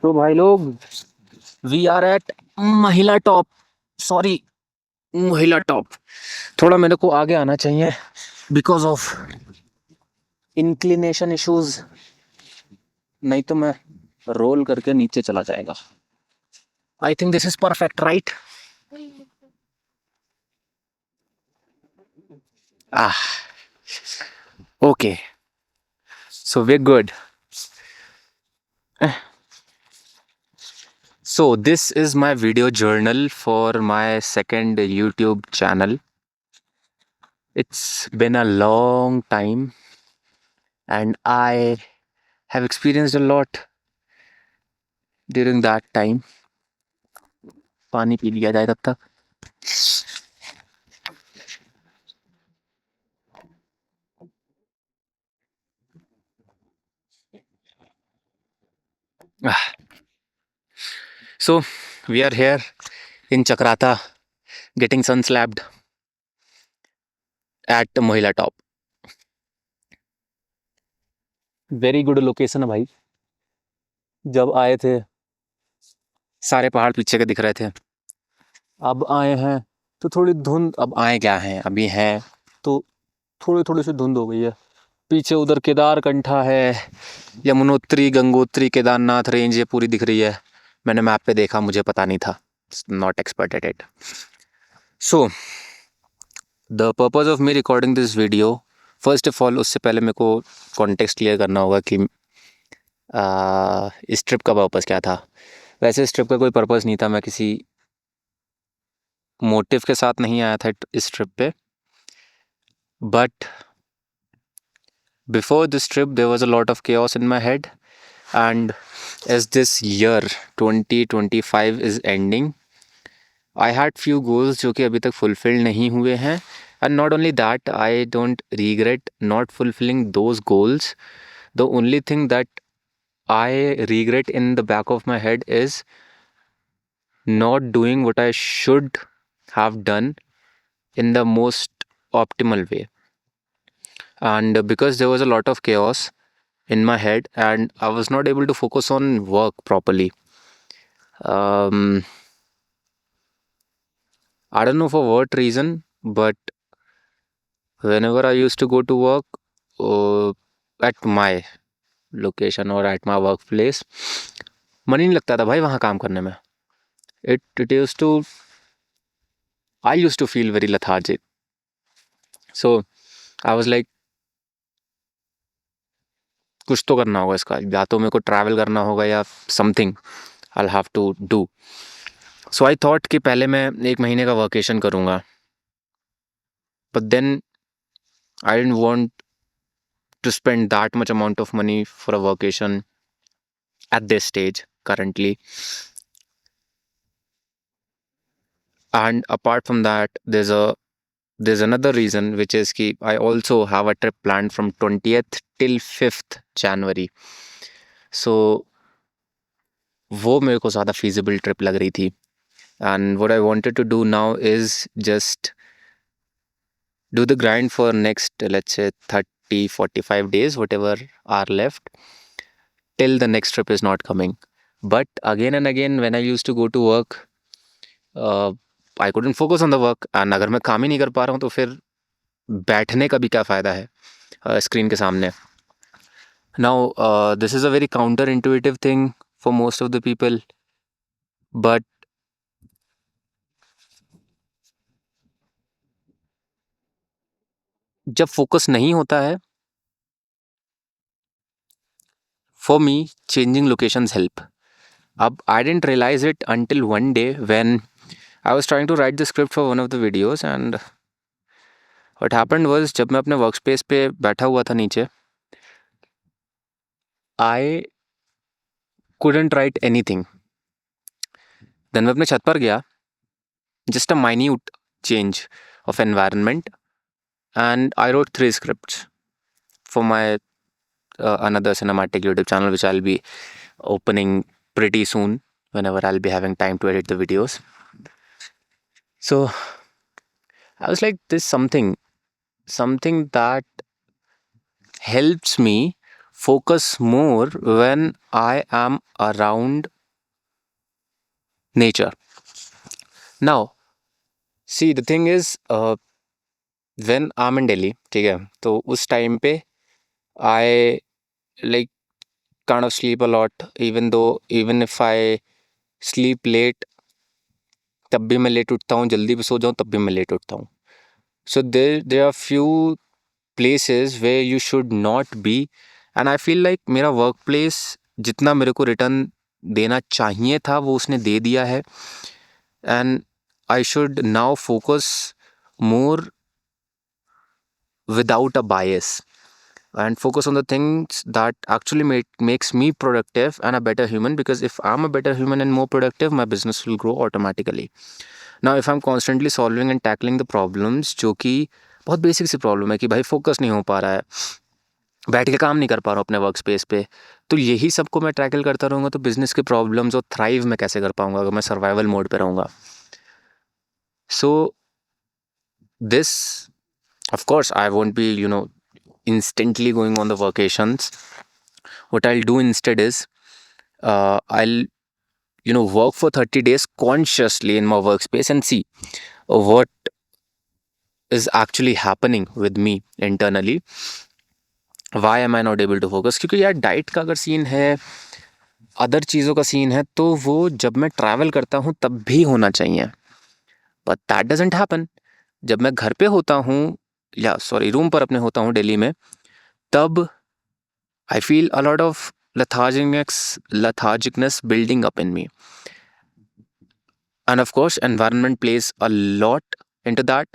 तो भाई लोग, वी आर एट महिला टॉप। सॉरी, महिला टॉप। थोड़ा मेरे को आगे आना चाहिए बिकॉज ऑफ इंक्लिनेशन इश्यूज, नहीं तो मैं रोल करके नीचे चला जाएगा। I think this is perfect, right? Ah, okay, so we good. So this is my video journal for my second YouTube channel. It's been a long time and I have experienced a lot during that time. पानी P लिया जाए तब तक। So we are here in Chakrata getting sun slapped at Mohila Top. Very good location है भाई। जब आए थे सारे पहाड़ पीछे के दिख रहे थे, अब आए हैं तो थोड़ी धुंध, अब आए क्या हैं, अभी हैं तो थोड़ी थोड़ी सी धुंध हो गई है। पीछे उधर केदार कंठा है, यमुनोत्री, गंगोत्री, केदारनाथ रेंज ये पूरी दिख रही है। मैंने मैप पे देखा, मुझे पता नहीं था, not expert at it. So the purpose of me recording this video, first of all उससे पहले मेरे को कॉन्टेक्स्ट क्लियर करना होगा कि इस ट्रिप का पर्पज़ क्या था। वैसे इस ट्रिप का कोई पर्पज़ नहीं था, मैं किसी मोटिव के साथ नहीं आया था इस ट्रिप पे, but before this trip there was a lot of chaos in my head, and as this year 2025 is ending, I had few goals जो कि अभी तक fulfilled नहीं हुए हैं, and not only that, I don't regret not fulfilling those goals. The only thing that I regret in the back of my head is not doing what I should have done in the most optimal way. And because there was a lot of chaos in my head and I was not able to focus on work properly. Um, I don't know for what reason, but whenever I used to go to work at my location or at my workplace, मन ही नहीं लगता था भाई वहाँ काम करने में. It used to, I used to feel very lethargic. So I was like, कुछ तो करना होगा इसका, या तो मेरे को ट्रैवल करना होगा या something I have to do. So I thought कि पहले मैं 1 महीने का वर्केशन करूँगा, but then I didn't want to spend that much amount of money for a vacation at this stage currently. And apart from that, there's another reason, which is कि I also have a trip planned from 20th till 5th January. So वो मेरे को ज़्यादा feasible trip लग रही थी. And what I wanted to do now is just do the grind for next, let's say, 30-45 days, whatever are left, till the next trip is not coming. But again and again, when I used to go to work, I couldn't focus on the work, and अगर मैं काम ही नहीं कर पा रहा हूँ तो फिर बैठने का भी क्या फ़ायदा है स्क्रीन के सामने. Now this is a very counterintuitive thing for most of the people, but जब फोकस नहीं होता है, for me changing locations help. अब I didn't realize it until one day when I was trying to write the script for one of the videos, and what happened was, जब मैं अपने work space पे बैठा हुआ था नीचे, I couldn't write anything. Then मैं अपने छत पर गया, just a minute change of environment, and I wrote 3 scripts for my another cinematic YouTube channel, which I'll be opening pretty soon whenever I'll be having time to edit the videos. So I was like, this something that helps me focus more when I am around nature. Now, see, the thing is, when I'm in Delhi, ठीक है, तो उस time पे I like kind of sleep a lot, even if I sleep late, तब भी मैं late उठता हूँ, जल्दी भी सो जाऊँ तब भी मैं लेट उठता हूँ. So there are few places where you should not be, and I feel like मेरा वर्क प्लेस जितना मेरे को रिटर्न देना चाहिए था वो उसने दे दिया है, and I should now focus more without a bias and focus on the things that actually makes me productive and a better human, because if I'm a better human and more productive, my business will grow automatically. Now if I'm constantly solving and tackling the problems, जो कि बहुत basic सी problem है कि भाई focus नहीं हो पा रहा है, बैठ के काम नहीं कर पा रहा हूँ अपने वर्क स्पेस पे, तो यही सबको मैं टैकल करता रहूँगा तो बिजनेस के प्रॉब्लम्स और थ्राइव मैं कैसे कर पाऊँगा अगर मैं सर्वाइवल मोड पे रहूँगा. So this, of course I won't be instantly going on the vacations. What I'll do instead is I'll work for 30 days consciously in my workspace and see what is actually happening with me internally. Why am I not able to focus? क्योंकि यार diet का अगर scene है, other चीज़ों का scene है, तो वो जब मैं ट्रैवल करता हूँ तब भी होना चाहिए, बट दैट डजंट हैपन. जब मैं घर पे होता हूँ, या सॉरी रूम पर अपने होता हूँ दिल्ली में, तब I feel a lot of lethargicness building up in me. And of course, environment plays a lot into that,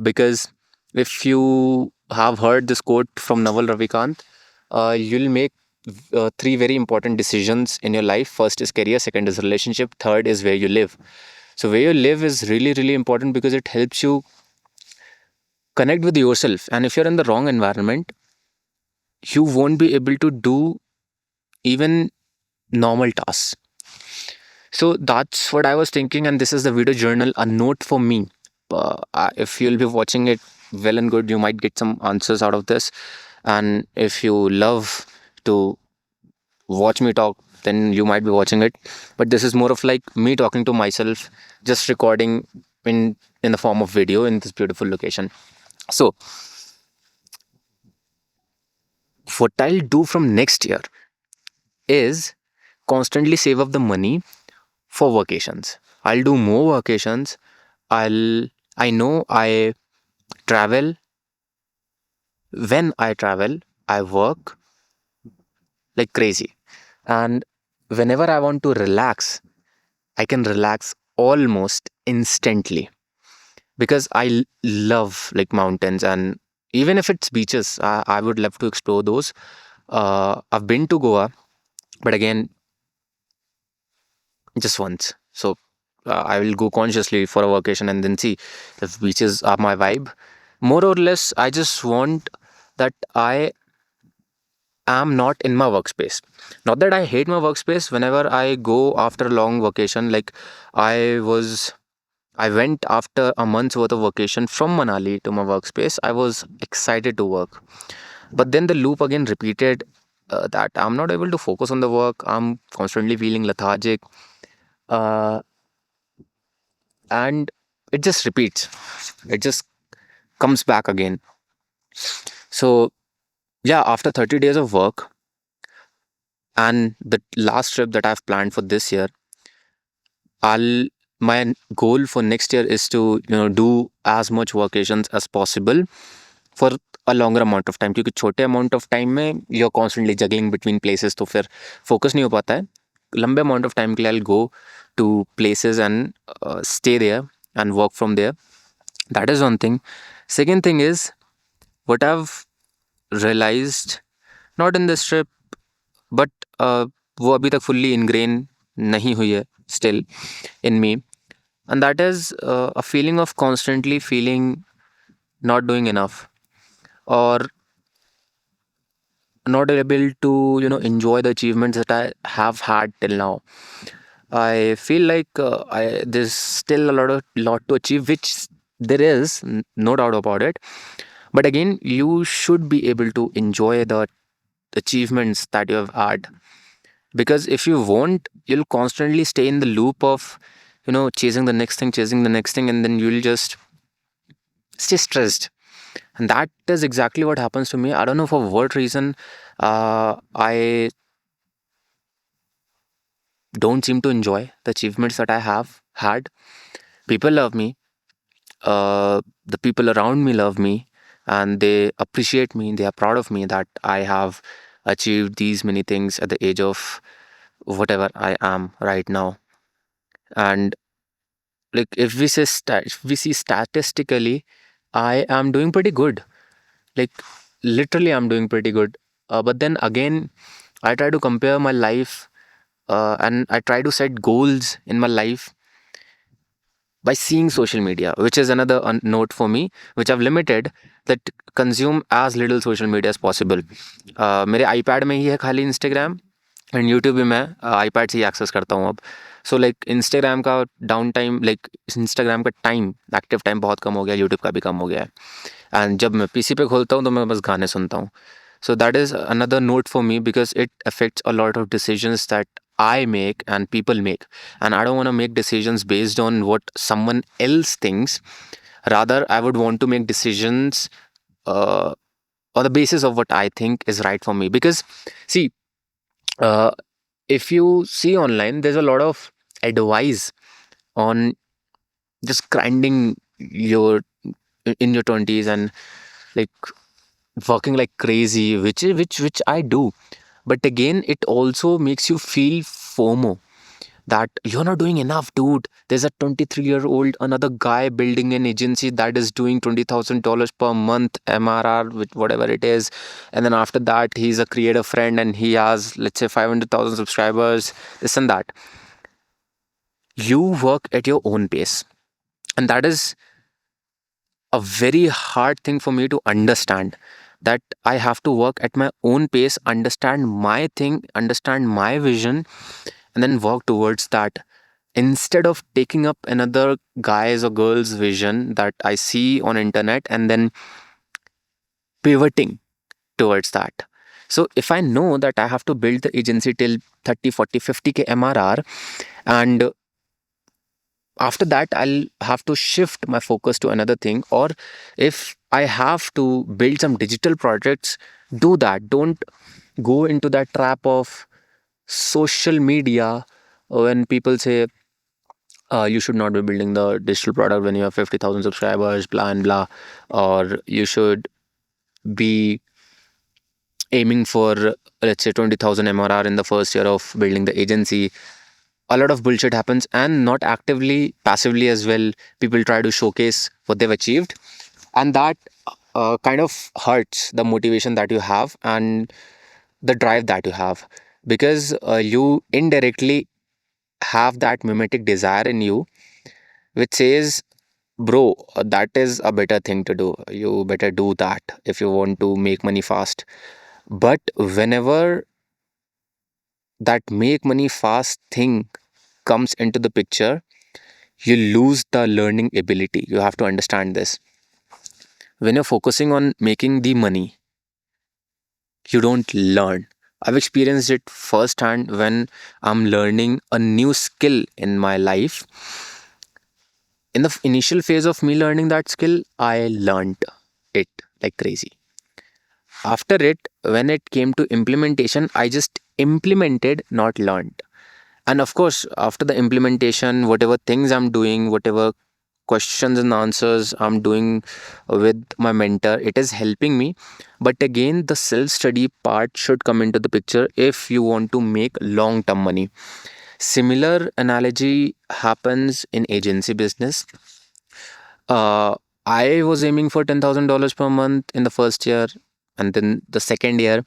because if you have heard this quote from Naval Ravikant, you'll make three very important decisions in your life. First is career, second is relationship, third is where you live. So where you live is really, really important because it helps you connect with yourself. And if you're in the wrong environment, you won't be able to do even normal tasks. So that's what I was thinking, and this is the video journal, a note for me. If you'll be watching it, well and good, you might get some answers out of this. And if you love to watch me talk, then you might be watching it. But this is more of like me talking to myself, just recording in the form of video in this beautiful location. So, what I'll do from next year is constantly save up the money for vacations. I'll do more vacations. I know I travel. When I travel, I work like crazy. And whenever I want to relax, I can relax almost instantly because love like mountains, and even if it's beaches, I would love to explore those. I've been to Goa, but again, just once. So I will go consciously for a vacation and then see if beaches are my vibe. More or less, I just want that I am not in my workspace. Not that I hate my workspace. Whenever I go after a long vacation, like I was, I went after a month's worth of vacation from Manali to my workspace. I was excited to work. But then the loop again repeated, that I'm not able to focus on the work. I'm constantly feeling lethargic. Uh, and it just repeats. It just comes back again. So, yeah, after 30 days of work and the last trip that I've planned for this year, I'll my goal for next year is to do as much vacations as possible for a longer amount of time, क्योंकि छोटे amount of time में you're constantly juggling between places, तो फिर focus नहीं हो पाता है. लंबे amount of time के लिए I'll go to places and stay there and work from there. That is one thing. Second thing is what I've realized, not in this trip, but वो अभी तक fully ingrained नहीं हुई है still in me, and that is a feeling of constantly feeling not doing enough, or not able to enjoy the achievements that I have had till now. I feel like there's still a lot to achieve, which there is, no doubt about it. But again, you should be able to enjoy the achievements that you have had. Because if you won't, you'll constantly stay in the loop of, chasing the next thing, and then you'll just stay stressed. And that is exactly what happens to me. I don't know for what reason. I don't seem to enjoy the achievements that I have had. People love me, the people around me love me, and they appreciate me. They are proud of me that I have achieved these many things at the age of whatever I am right now. And like if we see statistically, I am doing pretty good. Like literally, I'm doing pretty good. But then again, I try to compare my life, and I try to set goals in my life by seeing social media, which is another note for me, which I've limited, that consume as little social media as possible. मेरे iPad में ही है खाली Instagram, and YouTube भी मैं iPad से ही access करता हूँ अब. सो लाइक इंस्टाग्राम का डाउन टाइम, लाइक इंस्टाग्राम का टाइम, एक्टिव टाइम बहुत कम हो गया, यूट्यूब का भी कम हो गया है. एंड जब मैं पीसी पे खोलता हूँ तो मैं बस गाने सुनता हूँ. So that is another note for me because it affects a lot of decisions that I make and people make. And I don't want to make decisions based on what someone else thinks. Rather, I would want to make decisions uh, on the basis of what I think is right for me. Because, see, uh, if you see online, there's a lot of advice on just grinding your in your 20s and like working like crazy, which I do. But again, it also makes you feel FOMO, that you're not doing enough, dude. There's a 23-year-old, another guy building an agency that is doing $20,000 per month MRR, with whatever it is. And then after that, he's a creator friend and he has, let's say, 500,000 subscribers, this and that. You work at your own pace. And that is a very hard thing for me to understand, that I have to work at my own pace, understand my thing, understand my vision, and then work towards that, instead of taking up another guy's or girl's vision that I see on internet and then pivoting towards that. So if I know that I have to build the agency till 30, 40, 50k MRR, and after that I'll have to shift my focus to another thing, or if I have to build some digital projects, do that. Don't go into that trap of social media when people say you should not be building the digital product when you have 50,000 subscribers, blah and blah, or you should be aiming for, let's say, 20,000 MRR in the first year of building the agency. A lot of bullshit happens, and not actively, passively as well. People try to showcase what they've achieved, and that kind of hurts the motivation that you have and the drive that you have, because you indirectly have that mimetic desire in you which says, bro, that is a better thing to do. You better do that if you want to make money fast. But whenever that make money fast thing comes into the picture, you lose the learning ability. You have to understand this. When you're focusing on making the money, you don't learn. I've experienced it firsthand when I'm learning a new skill in my life. In the initial phase of me learning that skill, I learned it like crazy. After it, when it came to implementation, I just implemented, not learned. And of course, after the implementation, whatever things I'm doing, whatever questions and answers I'm doing with my mentor, it is helping me. But again, the self study part should come into the picture if you want to make long term money. Similar analogy happens in agency business. Uh, I was aiming for $10,000 per month in the first year, and then the second year,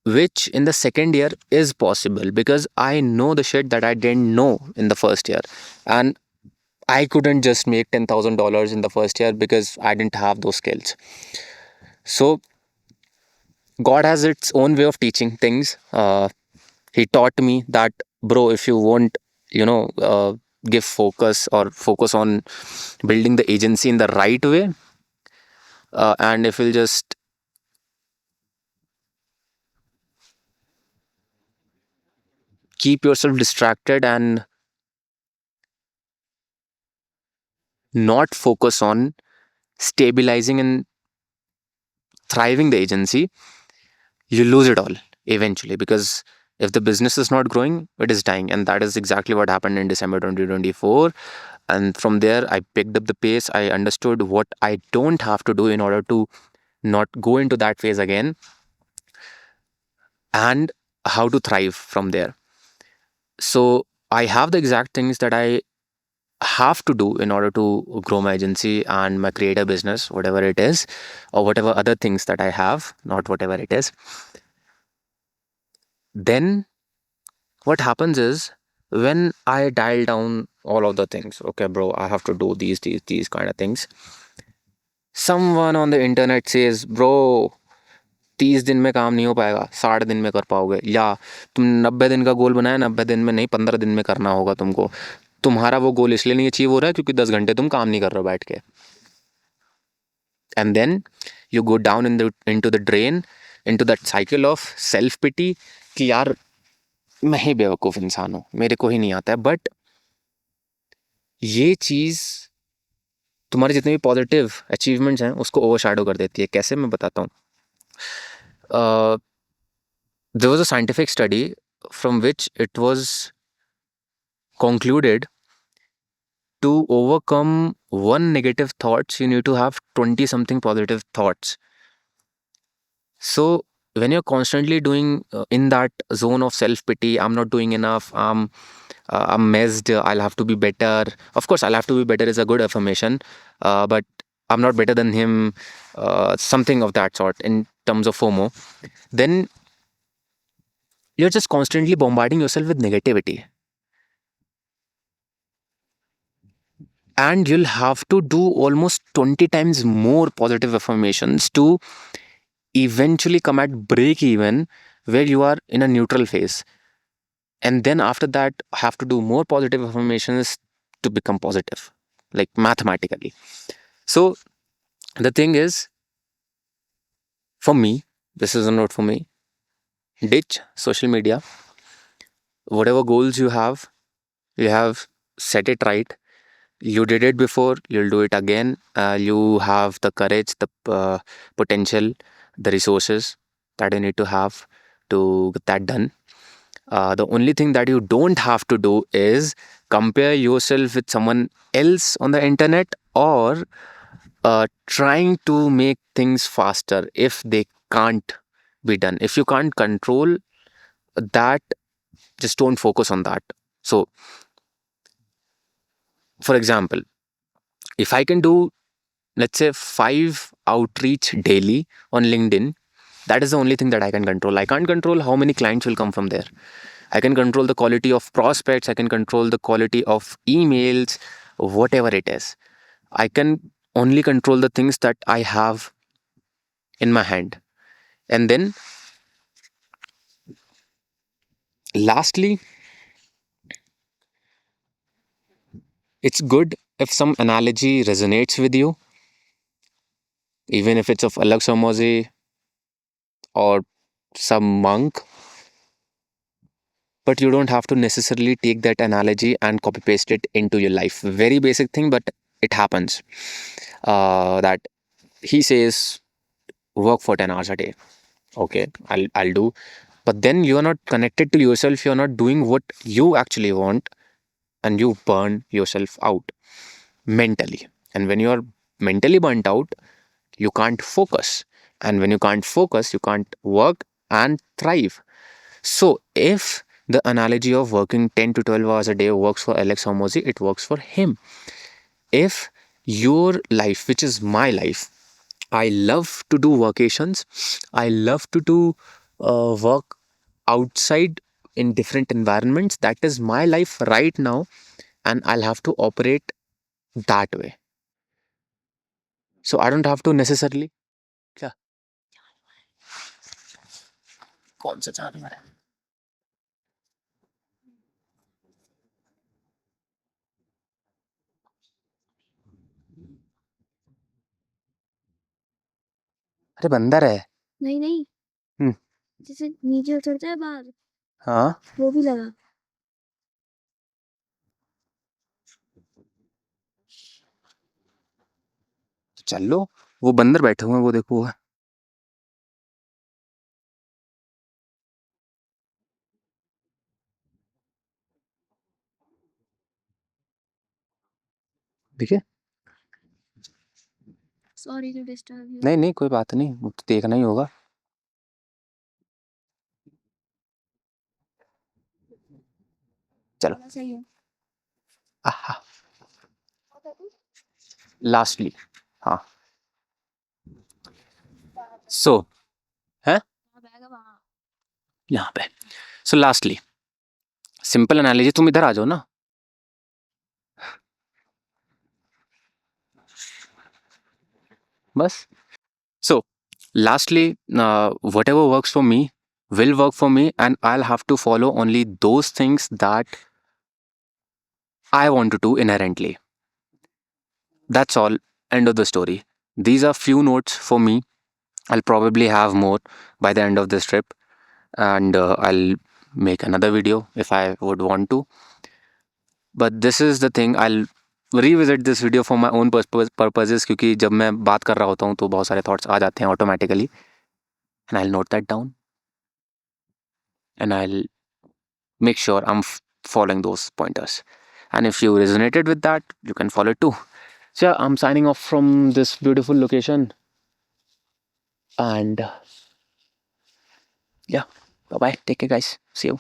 which in the second year is possible because I know the shit that I didn't know in the first year. And I couldn't just make $10,000 in the first year because I didn't have those skills. So, God has its own way of teaching things. He taught me that, bro, if you want, give focus or focus on building the agency in the right way, and if you'll just keep yourself distracted and not focus on stabilizing and thriving the agency, you lose it all eventually, because if the business is not growing, it is dying. And that is exactly what happened in December 2024. And from there, I picked up the pace. I understood what I don't have to do in order to not go into that phase again, and how to thrive from there. So I have the exact things that I have to do in order to grow my agency and my creative business, whatever it is, or whatever other things that I have, not whatever it is. Then what happens is, when I dial down all of the things, okay, bro, I have to do these kind of things. Someone on the internet says, bro, 30 दिन में काम नहीं हो पाएगा, 60 दिन में कर पाओगे, या तुम 90 दिन का गोल बनाया, 90 दिन में नहीं, 15 दिन में करना होगा तुमको। तुम्हारा वो गोल इसलिए नहीं अचीव हो रहा है क्योंकि 10 घंटे तुम काम नहीं कर रहे हो बैठ के। And then you go down into the drain, into that cycle of self pity कि यार मैं ही बेवकूफ़ इंसान हूँ, मेरे को ही नहीं आता है। बट ये चीज़ तुम्हारे जितने भी पॉजिटिव अचीवमेंट्स हैं उसको ओवरशैडो कर देती है। कैसे, मैं बताता हूँ। There was a scientific study from which it was concluded, to overcome one negative thoughts, you need to have 20 something positive thoughts. So when you're constantly doing in that zone of self pity, I'm not doing enough, I'm messed, I'll have to be better. Of course, I'll have to be better is a good affirmation, but I'm not better than him, something of that sort in terms of FOMO. Then you're just constantly bombarding yourself with negativity. And you'll have to do almost 20 times more positive affirmations to eventually come at break even, where you are in a neutral phase. And then after that, have to do more positive affirmations to become positive, like mathematically. So the thing is, for me, this is a note for me: ditch social media. Whatever goals you have set it right. You did it before, you'll do it again. You have the courage, the potential, the resources that you need to have to get that done. The only thing that you don't have to do is compare yourself with someone else on the internet, or trying to make things faster if they can't be done. If you can't control that, just don't focus on that. So, for example, if I can do, let's say, 5 outreach daily on LinkedIn, that is the only thing that I can control. I can't control how many clients will come from there. I can control the quality of prospects, I can control the quality of emails, whatever it is. I can only control the things that I have in my hand. And then, lastly, it's good if some analogy resonates with you, even if it's of Alag Samosi or some monk. But you don't have to necessarily take that analogy and copy paste it into your life. Very basic thing, but it happens. That he says, work for 10 hours a day. Okay, I'll do. But then you are not connected to yourself. You're not doing what you actually want, and you burn yourself out mentally. And when you are mentally burnt out, you can't focus. And when you can't focus, you can't work and thrive. So if the analogy of working 10 to 12 hours a day works for Alex Hormozy, it works for him. If your life, which is my life, I love to do vacations, I love to do work outside in different environments. That is my life right now, and I'll have to operate that way. So I don't have to necessarily. क्या कौन सा जानवर है? अरे बंदर है। नहीं नहीं हम्म, जैसे नीचे उतरता है बाहर हाँ, वो भी लगा चल लो, वो बंदर बैठे हुए हैं, वो देखो वो है। देखिए। Sorry to disturb you. नहीं नहीं, कोई बात नहीं, वो तो देखना ही होगा। चलो सही है। आहा, लास्टली, हाँ, सो है यहाँ पे। सो लास्टली, सिंपल एनालिसिस, तुम इधर आ जाओ ना। बस। So, lastly, whatever works for me will work for me, and I'll have to follow only those things that I want to do inherently. That's all. End of the story. These are few notes for me. I'll probably have more by the end of this trip, and I'll make another video if I would want to. But this is the thing. I'll revisit this video for my own purposes, क्योंकि जब मैं बात कर रहा होता हूँ तो बहुत सारे thoughts आ जाते हैं automatically, and I'll note that down, and I'll make sure I'm following those pointers. And if you resonated with that, you can follow it too. So, yeah, I'm signing off from this beautiful location. And yeah, bye bye. Take care, guys. See you.